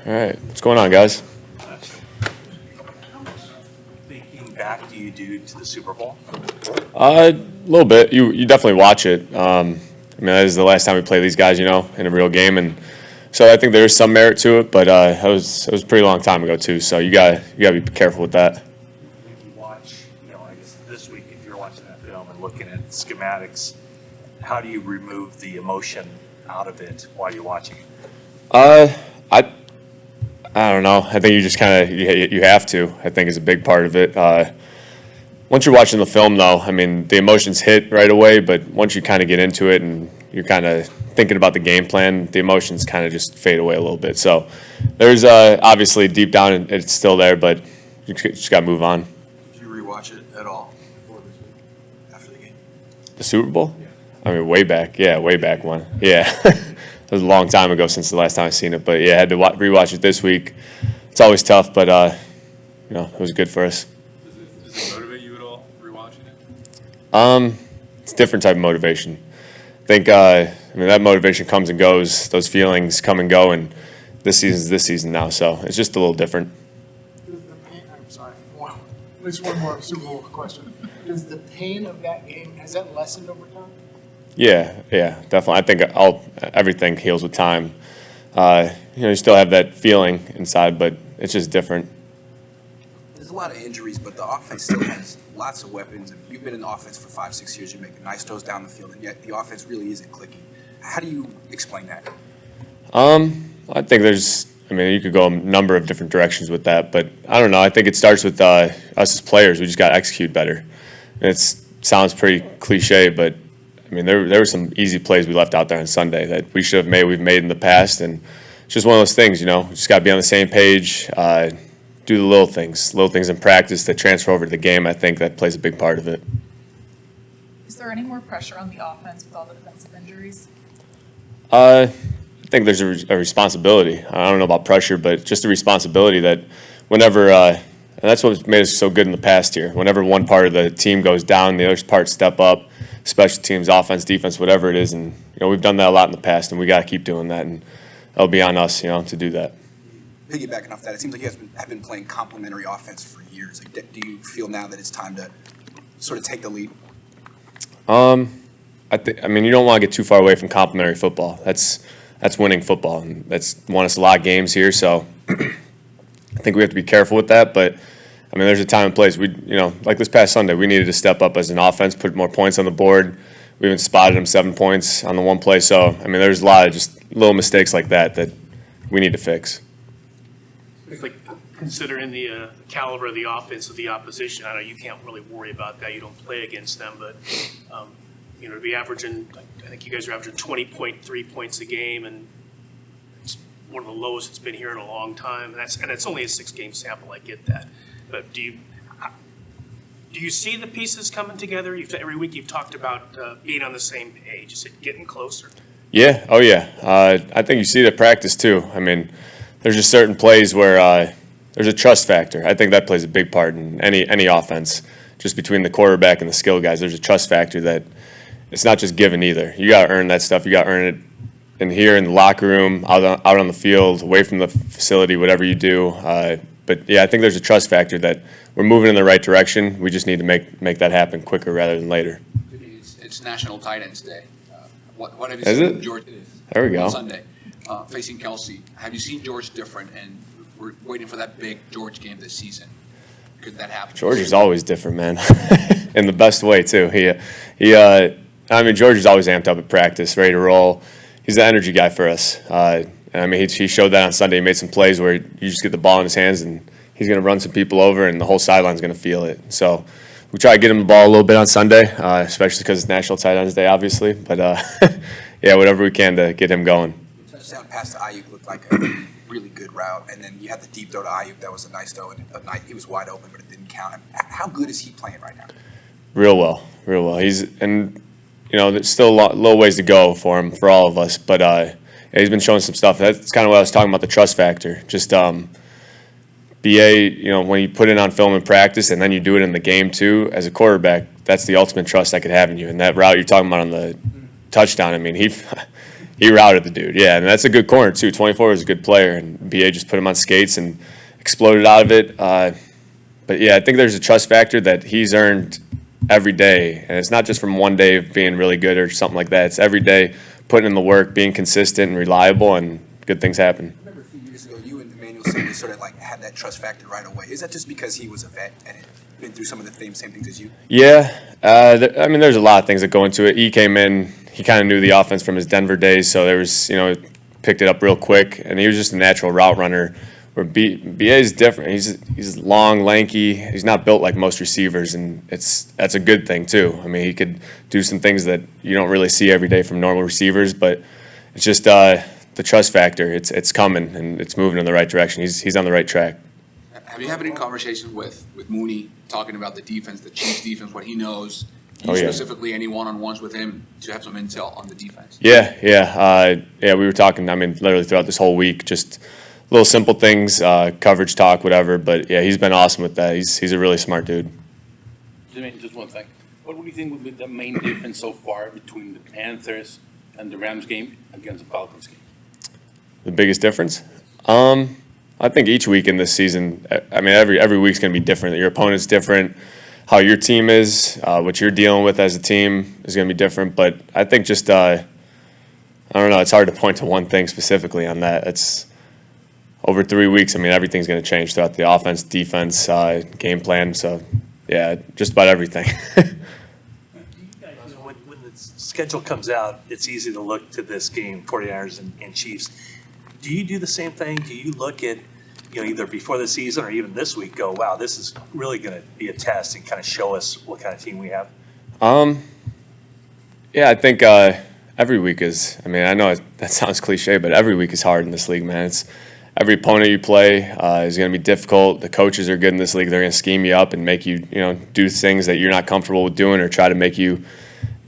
All right, what's going on, guys? Thinking back, do you do to the Super Bowl? A little bit. You definitely watch it. I mean, that is the last time we play these guys, in a real game, and so I think there is some merit to it. But it was a pretty long time ago too. So you gotta be careful with that. When you watch, I guess this week, if you're watching that film and looking at schematics, how do you remove the emotion out of it while you're watching it? I don't know. I think you just kind of you have to. I think is a big part of it. Once you're watching the film, though, I mean, the emotions hit right away. But once you kind of get into it and you're kind of thinking about the game plan, the emotions kind of just fade away a little bit. So there's obviously deep down it's still there, but you just got to move on. Did you rewatch it at all before this week, after the game? The Super Bowl? Yeah. I mean, way back. Yeah, way back one. Yeah. It was a long time ago since the last time I seen it, but yeah, I had to rewatch it this week. It's always tough, but it was good for us. Does it motivate you at all rewatching it? It's a different type of motivation. I think that motivation comes and goes. Those feelings come and go, and this season's this season now, so it's just a little different. I'm sorry. At least one more Super Bowl question. Does the pain of that game, has that lessened over time? Yeah, definitely. I think everything heals with time. You still have that feeling inside, but it's just different. There's a lot of injuries, but the offense still has lots of weapons. You've been in the offense for 5-6 years. You're making nice throws down the field, and yet the offense really isn't clicking. How do you explain that? I think you could go a number of different directions with that, but I don't know. I think it starts with us as players. We just got to execute better. It sounds pretty cliche, but I mean, there were some easy plays we left out there on Sunday that we should have made. We've made in the past, and it's just one of those things. We just got to be on the same page. Do the little things in practice that transfer over to the game. I think that plays a big part of it. Is there any more pressure on the offense with all the defensive injuries? I think there's a responsibility. I don't know about pressure, but just a responsibility that whenever, and that's what made us so good in the past year. Whenever one part of the team goes down, the other part step up. Special teams, offense, defense, whatever it is, and we've done that a lot in the past, and we got to keep doing that, and it'll be on us, to do that. Piggybacking off that, it seems like you guys have been playing complementary offense for years. Like, do you feel now that it's time to sort of take the lead? I mean, you don't want to get too far away from complementary football. That's winning football, and that's won us a lot of games here. So I think we have to be careful with that, but. I mean, there's a time and place. Like this past Sunday, we needed to step up as an offense, put more points on the board. We even spotted them 7 points on the one play. So, I mean, there's a lot of just little mistakes like that we need to fix. Like considering the caliber of the offense of the opposition, I know you can't really worry about that. You don't play against them, but to be averaging, I think you guys are averaging 20.3 points a game, and it's one of the lowest it's been here in a long time. And it's only a 6-game sample. I get that. But do you see the pieces coming together? Every week you've talked about being on the same page. Is it getting closer? Yeah. Oh, yeah. I think you see it at practice, too. I mean, there's just certain plays where there's a trust factor. I think that plays a big part in any offense. Just between the quarterback and the skill guys, there's a trust factor that it's not just given either. You got to earn that stuff. You got to earn it in here, in the locker room, out on the field, away from the facility, whatever you do. But, yeah, I think there's a trust factor that we're moving in the right direction. We just need to make that happen quicker rather than later. It's National Tight Ends Day. What have you Is seen it? George? There we go. On Sunday, facing Kelsey. Have you seen George different? And we're waiting for that big George game this season. Could that happen? George is always different, man, in the best way, too. George is always amped up at practice, ready to roll. He's the energy guy for us. He showed that on Sunday. He made some plays where you just get the ball in his hands and he's going to run some people over and the whole sideline's going to feel it. So we try to get him the ball a little bit on Sunday, especially because it's National Tight Ends Day, obviously. But, whatever we can to get him going. The touchdown pass to Ayuk looked like a really good route, and then you had the deep throw to Ayuk that was a nice throw, and he was wide open, but it didn't count. How good is he playing right now? Real well. There's still a little ways to go for him, for all of us, but he's been showing some stuff. That's kind of what I was talking about, the trust factor. Just BA, when you put it on film in practice and then you do it in the game too, as a quarterback, that's the ultimate trust I could have in you. And that route you're talking about on the touchdown, I mean, he routed the dude. Yeah, and that's a good corner too. 24 is a good player, and BA just put him on skates and exploded out of it. But yeah, I think there's a trust factor that he's earned every day, and it's not just from one day of being really good or something like that. It's every day putting in the work, being consistent and reliable, and good things happen. I remember a few years ago, you and Emmanuel Sanders sort of like had that trust factor right away. Is that just because he was a vet and had been through some of the same things as you? Yeah, I mean, there's a lot of things that go into it. He came in, he kind of knew the offense from his Denver days, so there was, picked it up real quick, and he was just a natural route runner. Where BA is different. He's long, lanky. He's not built like most receivers, and that's a good thing too. I mean, he could do some things that you don't really see every day from normal receivers, but it's just the trust factor. It's coming and it's moving in the right direction. He's on the right track. Have you had any conversations with Mooney talking about the defense, the Chiefs defense, what he knows? Oh, yeah. Specifically, any one-on-ones with him to have some intel on the defense? Yeah. We were talking. I mean, literally throughout this whole week, just little simple things, coverage talk, whatever. But yeah, he's been awesome with that. He's a really smart dude. Just one thing. What do you think would be the main difference so far between the Panthers and the Rams game against the Falcons game? The biggest difference? I think each week in this season, I mean, every week's going to be different. Your opponent's different. How your team is, what you're dealing with as a team is going to be different. But I think just, I don't know, it's hard to point to one thing specifically on that. It's over 3 weeks. I mean, everything's going to change throughout the offense, defense, game plan. So, yeah, just about everything. When the schedule comes out, it's easy to look to this game, 49ers and Chiefs. Do you do the same thing? Do you look at, either before the season or even this week, go, wow, this is really going to be a test and kind of show us what kind of team we have? Yeah, I think every week is, I mean, I know that sounds cliche, but every week is hard in this league, man. Every opponent you play is going to be difficult. The coaches are good in this league. They're going to scheme you up and make you, do things that you're not comfortable with doing or try to make you,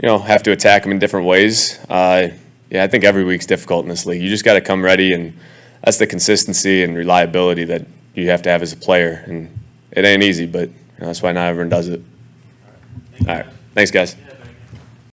have to attack them in different ways. Yeah, I think every week's difficult in this league. You just got to come ready, and that's the consistency and reliability that you have to have as a player. And it ain't easy, but that's why not everyone does it. All right. Thanks, guys.